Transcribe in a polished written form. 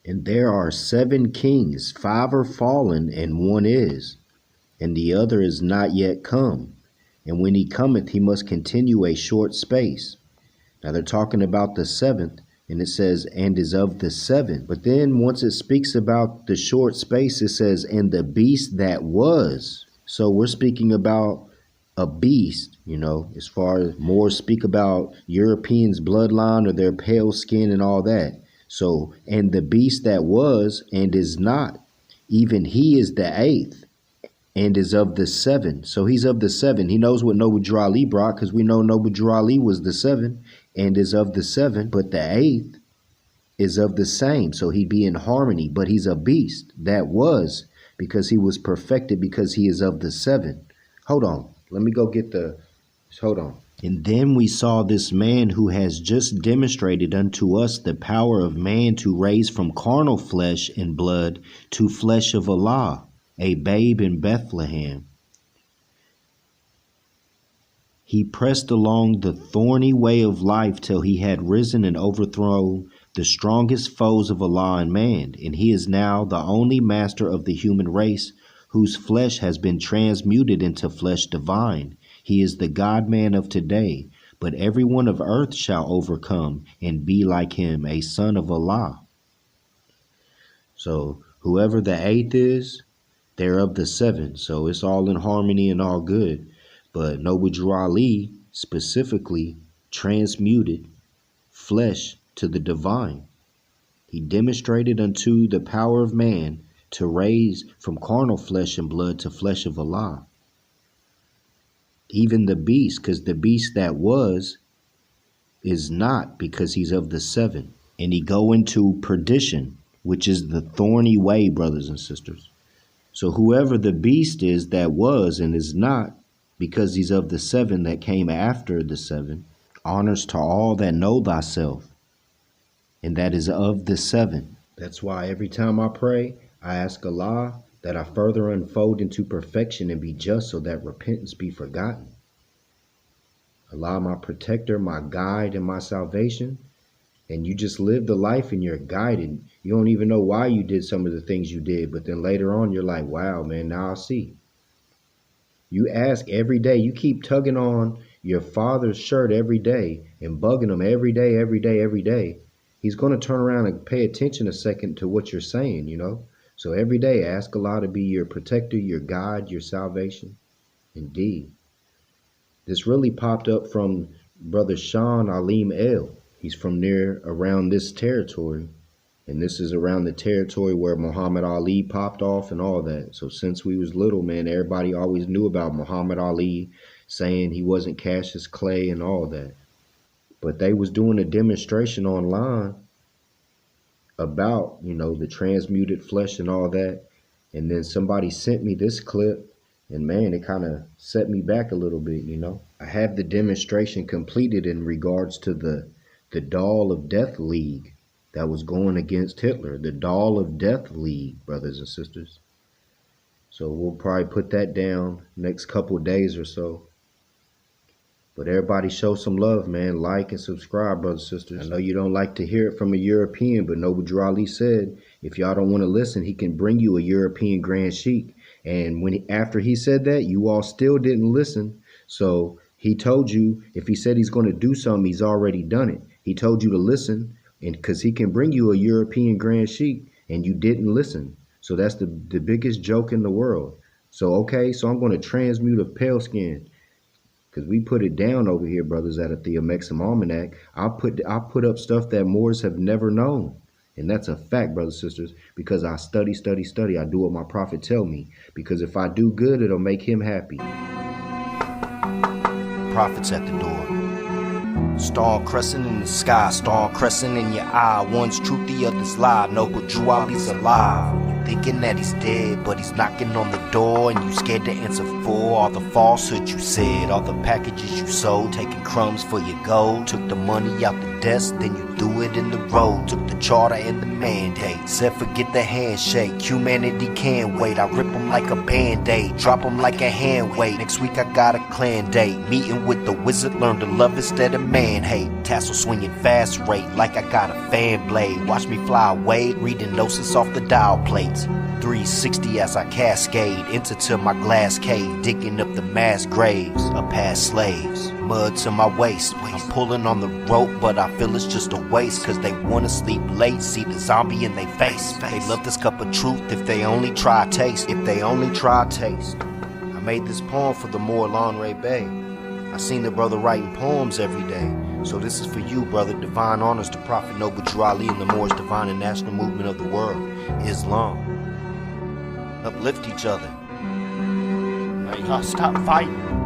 And there are 7 kings, 5 are fallen, and 1 is, and the other is not yet come. And when he cometh, he must continue a short space. Now they're talking about the 7th, and it says, and is of the 7. But then once it speaks about the short space, it says, and the beast that was. So we're speaking about a beast, as far as more speak about Europeans' bloodline or their pale skin and all that. So, and the beast that was and is not, even he is the 8th and is of the 7. So he's of the 7. He knows what Noble Drew Ali brought, because we know Noble Drew Ali was the 7 and is of the 7. But the 8th is of the same. So he'd be in harmony. But he's a beast that was, because he was perfected, because he is of the 7. Hold on. Let me go get hold on. And then we saw this man who has just demonstrated unto us the power of man to raise from carnal flesh and blood to flesh of Allah, a babe in Bethlehem. He pressed along the thorny way of life till he had risen and overthrown the strongest foes of Allah and man, and he is now the only master of the human race, whose flesh has been transmuted into flesh divine. He is the God-man of today, but everyone of earth shall overcome and be like him, a son of Allah. So whoever the 8th is, they're of the 7. So it's all in harmony and all good. But Noble Drew Ali specifically transmuted flesh to the divine. He demonstrated unto the power of man to raise from carnal flesh and blood to flesh of Allah. Even the beast, because the beast that was is not, because he's of the 7. And he go into perdition, which is the thorny way, brothers and sisters. So whoever the beast is that was and is not, because he's of the 7 that came after the 7, honors to all that know thyself, and that is of the 7. That's why every time I pray, I ask Allah that I further unfold into perfection and be just, so that repentance be forgotten. Allah, my protector, my guide, and my salvation. And you just live the life and you're guided. You don't even know why you did some of the things you did, but then later on you're like, wow, man, now I see. You ask every day, you keep tugging on your father's shirt every day and bugging him every day, every day, every day. He's going to turn around and pay attention a second to what you're saying, So every day, ask Allah to be your protector, your guide, your salvation. Indeed. This really popped up from Brother Sean Alim El. He's from near around this territory. And this is around the territory where Muhammad Ali popped off and all that. So since we was little, man, everybody always knew about Muhammad Ali, saying he wasn't Cassius Clay and all that. But they was doing a demonstration online about, the transmuted flesh and all that. And then somebody sent me this clip, and man, it kind of set me back a little bit, I have the demonstration completed in regards to the Doll of Death League that was going against Hitler, the Doll of Death League, brothers and sisters. So we'll probably put that down next couple of days or so. But everybody show some love, man. Like and subscribe, brothers and sisters. I know you don't like to hear it from a European, but Noble Drew Ali said, if y'all don't want to listen, he can bring you a European Grand Sheik. And after he said that, you all still didn't listen. So he told you, if he said he's going to do something, he's already done it. He told you to listen, and because he can bring you a European Grand Sheik, and you didn't listen. So that's the biggest joke in the world. So, okay, so I'm going to transmute a pale skin. Because we put it down over here, brothers, at the Amexim Almanac. I'll put up stuff that Moors have never known. And that's a fact, brothers and sisters, because I study. I do what my prophet tell me. Because if I do good, it'll make him happy. Prophets at the door. Star crescent in the sky, star crescent in your eye. One's truth, the other's lie. Noble Drew Ali's alive. Thinking that he's dead, but he's knocking on the door, and you scared to answer for all the falsehood you said, all the packages you sold, taking crumbs for your gold, took the money out the desk, then you threw it in the road. Took the charter and the mandate. Said forget the handshake, humanity can't wait. I rip them like a band-aid, drop them like a hand weight. Next week I got a clan date, meeting with the wizard, learn to love instead of man hate. Tassel swinging fast rate, like I got a fan blade. Watch me fly away, reading gnosis off the dial plates. 360 as I cascade into my glass cave, digging up the mass graves of past slaves. Mud to my waist, I'm pulling on the rope, but I feel it's just a waste, cause they wanna sleep late, see the zombie in their face. They love this cup of truth if they only try taste, if they only try taste. I made this poem for the Moor Lonray Bay. I seen the brother writing poems every day, so this is for you, brother. Divine honors to Prophet Noble Drew Ali and the Moorish divine and national movement of the world, Islam. Uplift each other. Now y'all stop fighting.